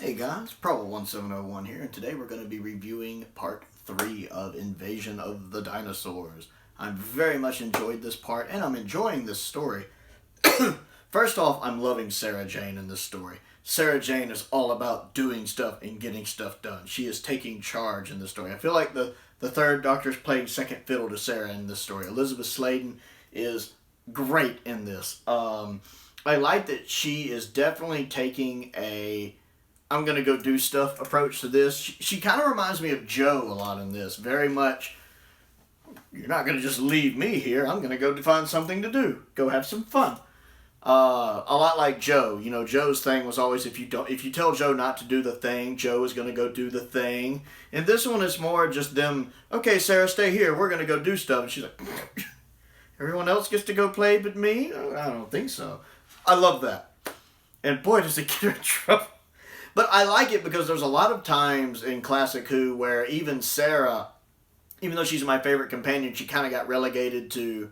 Hey guys, Prowl 1701 here, and today we're going to be reviewing part 3 of Invasion of the Dinosaurs. I very much enjoyed this part, and I'm enjoying this story. First off, I'm loving Sarah Jane in this story. Sarah Jane is all about doing stuff and getting stuff done. She is taking charge in this story. I feel like the third Doctor's playing second fiddle to Sarah in this story. Elizabeth Sladen is great in this. I like that she is definitely taking a I'm going to go do stuff approach to this. She kind of reminds me of Joe a lot in this. Very much, you're not going to just leave me here. I'm going to go find something to do. Go have some fun. A lot like Joe. You know, Joe's thing was always if you tell Joe not to do the thing, Joe is going to go do the thing. And this one is more just them, okay, Sarah, stay here. We're going to go do stuff. And she's like, everyone else gets to go play but me? I don't think so. I love that. And boy, does it get her in trouble. But I like it because there's a lot of times in Classic Who where even Sarah, even though she's my favorite companion, she kind of got relegated to,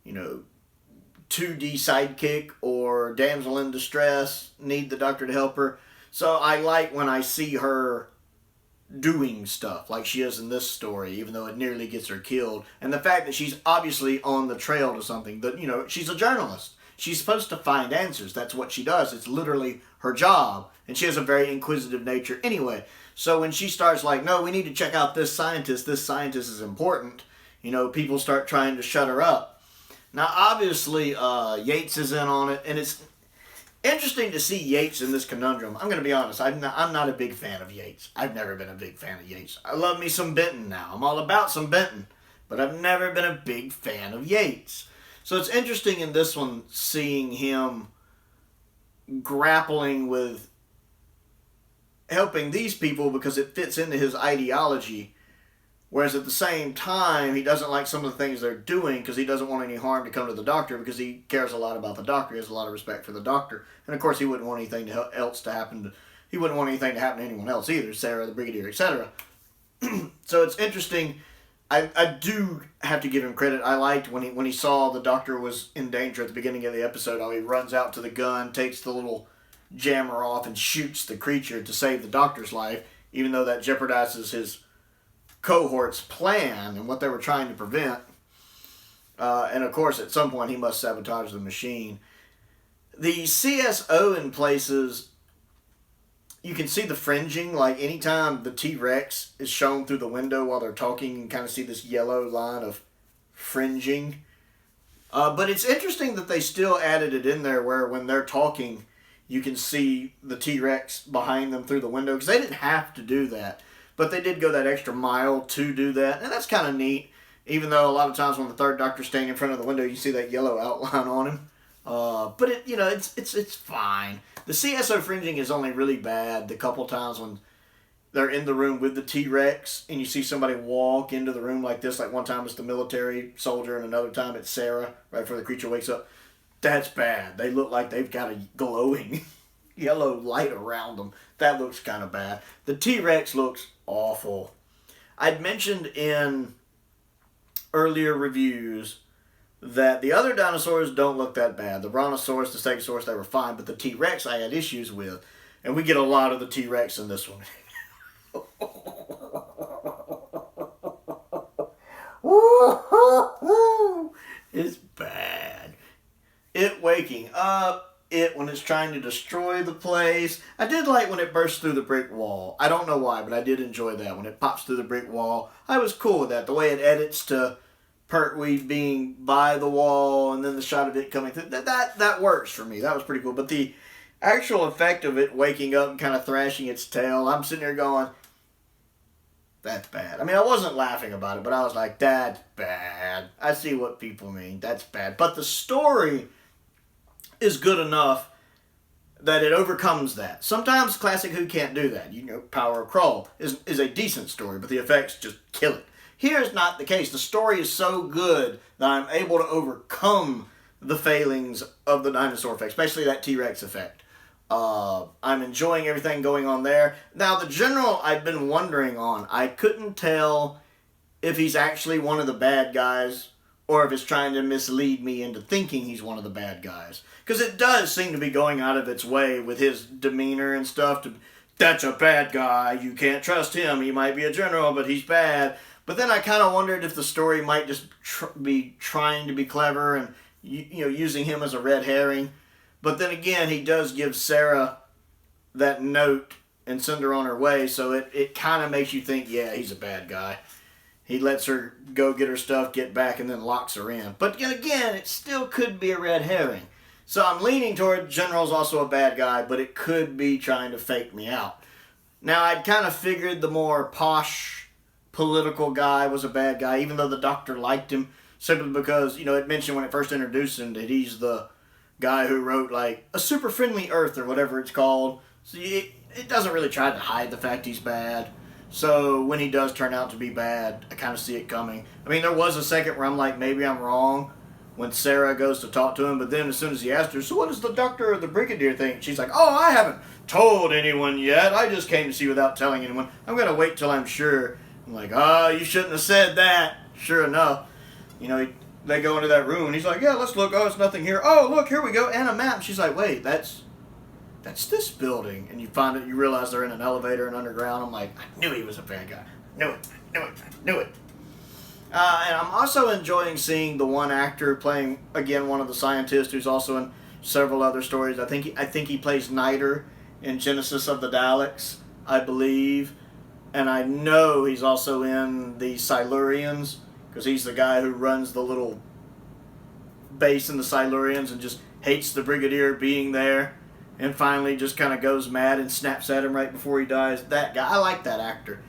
2D sidekick or damsel in distress, need the Doctor to help her. So I like when I see her doing stuff like she is in this story, even though it nearly gets her killed. And the fact that she's obviously on the trail to something, that, she's a journalist. She's supposed to find answers. That's what she does. It's literally her job. And she has a very inquisitive nature anyway. So when she starts like, no, we need to check out this scientist is important, people start trying to shut her up. Now, obviously, Yates is in on it. And it's interesting to see Yates in this conundrum. I'm going to be honest. I'm not a big fan of Yates. I've never been a big fan of Yates. I love me some Benton now. I'm all about some Benton. But I've never been a big fan of Yates. So it's interesting in this one seeing him grappling with helping these people because it fits into his ideology. Whereas at the same time, he doesn't like some of the things they're doing because he doesn't want any harm to come to the Doctor because he cares a lot about the Doctor. He has a lot of respect for the Doctor. And of course, he wouldn't want anything else to happen he wouldn't want anything to happen to anyone else either, Sarah, the Brigadier, etc. So it's interesting. I do have to give him credit. I liked when he saw the Doctor was in danger at the beginning of the episode, how he runs out to the gun, takes the little jammer off, and shoots the creature to save the Doctor's life, even though that jeopardizes his cohort's plan and what they were trying to prevent. And of course, at some point, he must sabotage the machine. The CSO in places, you can see the fringing, like anytime the T-Rex is shown through the window while they're talking, you can kind of see this yellow line of fringing. But it's interesting that they still added it in there where when they're talking, you can see the T-Rex behind them through the window, because they didn't have to do that. But they did go that extra mile to do that, and that's kind of neat, even though a lot of times when the third Doctor's standing in front of the window, you see that yellow outline on him. But it's fine. The CSO fringing is only really bad the couple times when they're in the room with the T-Rex and you see somebody walk into the room like this. Like one time it's the military soldier and another time it's Sarah right before the creature wakes up. That's bad. They look like they've got a glowing yellow light around them. That looks kind of bad. The T-Rex looks awful. I'd mentioned in earlier reviews that the other dinosaurs don't look that bad. The Brontosaurus, the Stegosaurus, they were fine, but the T-Rex I had issues with. And we get a lot of the T-Rex in this one. It's bad. It waking up, when it's trying to destroy the place. I did like when it burst through the brick wall. I don't know why, but I did enjoy that. When it pops through the brick wall, I was cool with that. The way it edits to Pertwee being by the wall and then the shot of it coming through, that works for me. That was pretty cool. But the actual effect of it waking up and kind of thrashing its tail, I'm sitting there going, that's bad. I mean, I wasn't laughing about it, but I was like, that's bad. I see what people mean. That's bad. But the story is good enough that it overcomes that. Sometimes Classic Who can't do that. Power of Crawl is a decent story, but the effects just kill it. Here's not the case. The story is so good that I'm able to overcome the failings of the dinosaur effect, especially that T-Rex effect. I'm enjoying everything going on there. Now, the general I've been wondering on, I couldn't tell if he's actually one of the bad guys or if it's trying to mislead me into thinking he's one of the bad guys. Because it does seem to be going out of its way with his demeanor and stuff that's a bad guy. You can't trust him. He might be a general, but he's bad. But then I kind of wondered if the story might just be trying to be clever and using him as a red herring. But then again, he does give Sarah that note and send her on her way, so it kind of makes you think, yeah, he's a bad guy. He lets her go get her stuff, get back, and then locks her in. But again, it still could be a red herring. So I'm leaning toward General's also a bad guy, but it could be trying to fake me out. Now, I'd kind of figured the more posh political guy was a bad guy, even though the doctor liked him, simply because, it mentioned when it first introduced him that he's the guy who wrote, like, A Super Friendly Earth or whatever it's called. So it doesn't really try to hide the fact he's bad. So when he does turn out to be bad, I kind of see it coming. I mean, there was a second where I'm like, maybe I'm wrong when Sarah goes to talk to him, but then as soon as he asked her, so what does the doctor or the brigadier think? She's like, oh, I haven't told anyone yet. I just came to see without telling anyone. I'm going to wait till I'm sure. I'm like, oh, you shouldn't have said that. Sure enough, they go into that room, and he's like, yeah, let's look. Oh, there's nothing here. Oh, look, here we go, and a map. She's like, wait, that's this building. And you realize they're in an elevator and underground. I'm like, I knew he was a bad guy. Knew it. And I'm also enjoying seeing the one actor playing, again, one of the scientists who's also in several other stories. I think he plays Niter in Genesis of the Daleks, I believe. And I know he's also in the Silurians, because he's the guy who runs the little base in the Silurians and just hates the Brigadier being there. And finally just kind of goes mad and snaps at him right before he dies. That guy, I like that actor.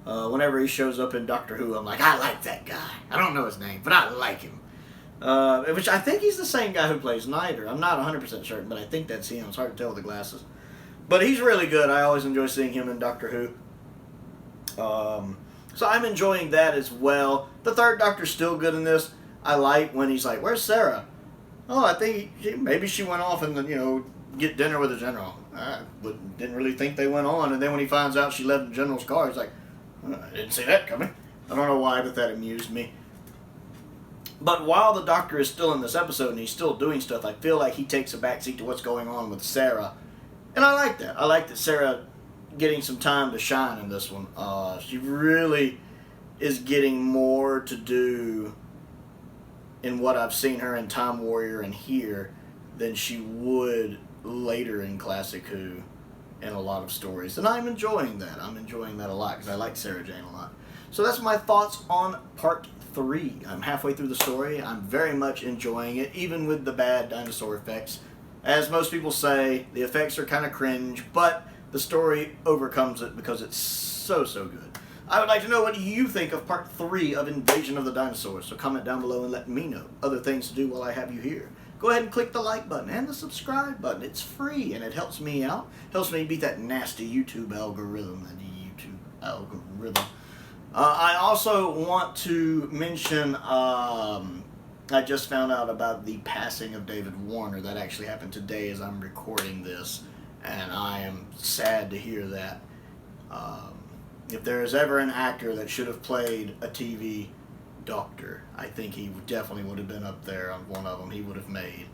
Whenever he shows up in Doctor Who, I'm like, I like that guy. I don't know his name, but I like him. Which I think he's the same guy who plays Niter. I'm not 100% certain, but I think that's him. It's hard to tell with the glasses. But he's really good. I always enjoy seeing him in Doctor Who. So I'm enjoying that as well. The third Doctor's still good in this. I like when he's like, where's Sarah? Oh, I think maybe she went off and, get dinner with the general. I didn't really think they went on. And then when he finds out she left the general's car, he's like, I didn't see that coming. I don't know why, but that amused me. But while the Doctor is still in this episode and he's still doing stuff, I feel like he takes a backseat to what's going on with Sarah. And I like that. I like that Sarah getting some time to shine in this one. She really is getting more to do in what I've seen her in Time Warrior and here than she would later in Classic Who in a lot of stories. And I'm enjoying that. I'm enjoying that a lot because I like Sarah Jane a lot. So that's my thoughts on Part 3. I'm halfway through the story. I'm very much enjoying it, even with the bad dinosaur effects. As most people say, the effects are kind of cringe, but the story overcomes it because it's so good. I would like to know what you think of Part 3 of Invasion of the Dinosaurs, so comment down below and let me know. Other things to do while I have you here. Go ahead and click the like button and the subscribe button. It's free and it helps me out. Helps me beat that nasty YouTube algorithm. I also want to mention, I just found out about the passing of David Warner. That actually happened today as I'm recording this, and I am sad to hear that. If there is ever an actor that should have played a TV Doctor, I think he definitely would have been up there on one of them. He would have made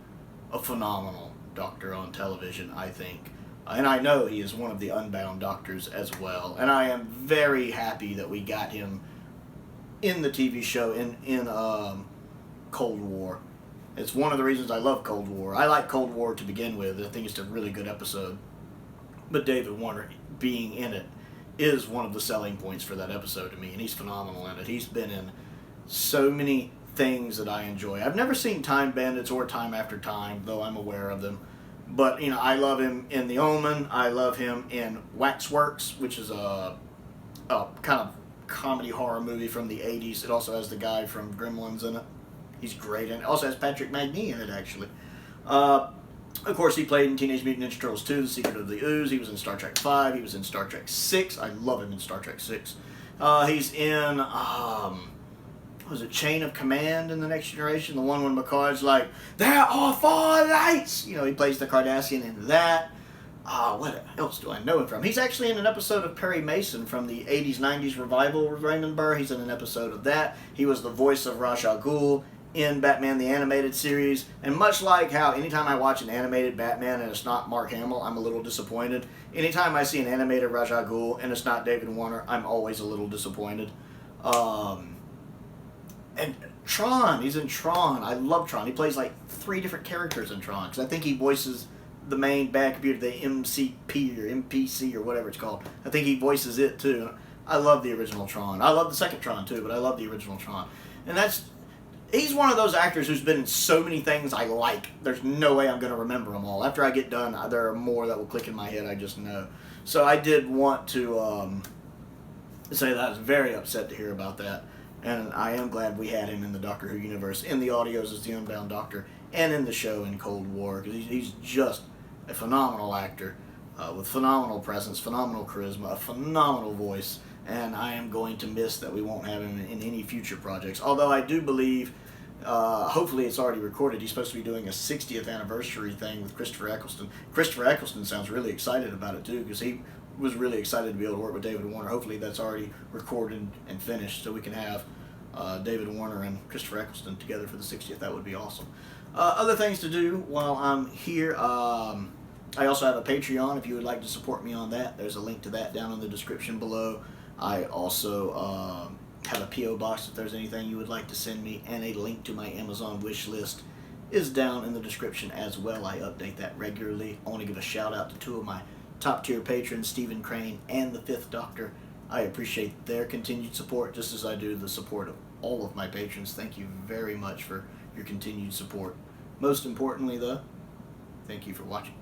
a phenomenal Doctor on television, I think. And I know he is one of the Unbound Doctors as well. And I am very happy that we got him in the TV show in Cold War. It's one of the reasons I love Cold War. I like Cold War to begin with. I think it's a really good episode. But David Warner being in it is one of the selling points for that episode to me. And he's phenomenal in it. He's been in so many things that I enjoy. I've never seen Time Bandits or Time After Time, though I'm aware of them. But, I love him in The Omen. I love him in Waxworks, which is a kind of comedy horror movie from the 80s. It also has the guy from Gremlins in it. He's great in it. It also has Patrick Magee in it, actually. Of course, he played in Teenage Mutant Ninja Turtles 2, The Secret of the Ooze. He was in Star Trek 5. He was in Star Trek 6. I love him in Star Trek 6. He's in... was it Chain of Command in The Next Generation? The one when McCoy's like, there are 4 lights! He plays the Cardassian in that. What else do I know him from? He's actually in an episode of Perry Mason from the 80s, 90s revival with Raymond Burr. He's in an episode of that. He was the voice of Ra's al Ghul in Batman the Animated Series, and much like how anytime I watch an animated Batman and it's not Mark Hamill, I'm a little disappointed. Anytime I see an animated Ra's al Ghul and it's not David Warner, I'm always a little disappointed. And Tron, he's in Tron. I love Tron. He plays like 3 different characters in Tron, because I think he voices the main bad computer, the MCP or MPC or whatever it's called. I think he voices it too. I love the original Tron. I love the second Tron too, but I love the original Tron. And he's one of those actors who's been in so many things I like. There's no way I'm going to remember them all. After I get done, there are more that will click in my head, I just know. So I did want to say that I was very upset to hear about that. And I am glad we had him in the Doctor Who universe, in the audios as the Unbound Doctor, and in the show in Cold War, because he's just a phenomenal actor with phenomenal presence, phenomenal charisma, a phenomenal voice, and I am going to miss that we won't have him in any future projects. Although I do believe, hopefully it's already recorded, he's supposed to be doing a 60th anniversary thing with Christopher Eccleston. Christopher Eccleston sounds really excited about it too, because he was really excited to be able to work with David Warner. Hopefully that's already recorded and finished, so we can have David Warner and Christopher Eccleston together for the 60th. That would be awesome. Other things to do while I'm here, I also have a Patreon if you would like to support me on that. There's a link to that down in the description below. I also have a P.O. box if there's anything you would like to send me, and a link to my Amazon wish list is down in the description as well. I update that regularly. I want to give a shout out to 2 of my top tier patrons, Stephen Crane and the 5th Doctor. I appreciate their continued support, just as I do the support of all of my patrons. Thank you very much for your continued support. Most importantly though, thank you for watching.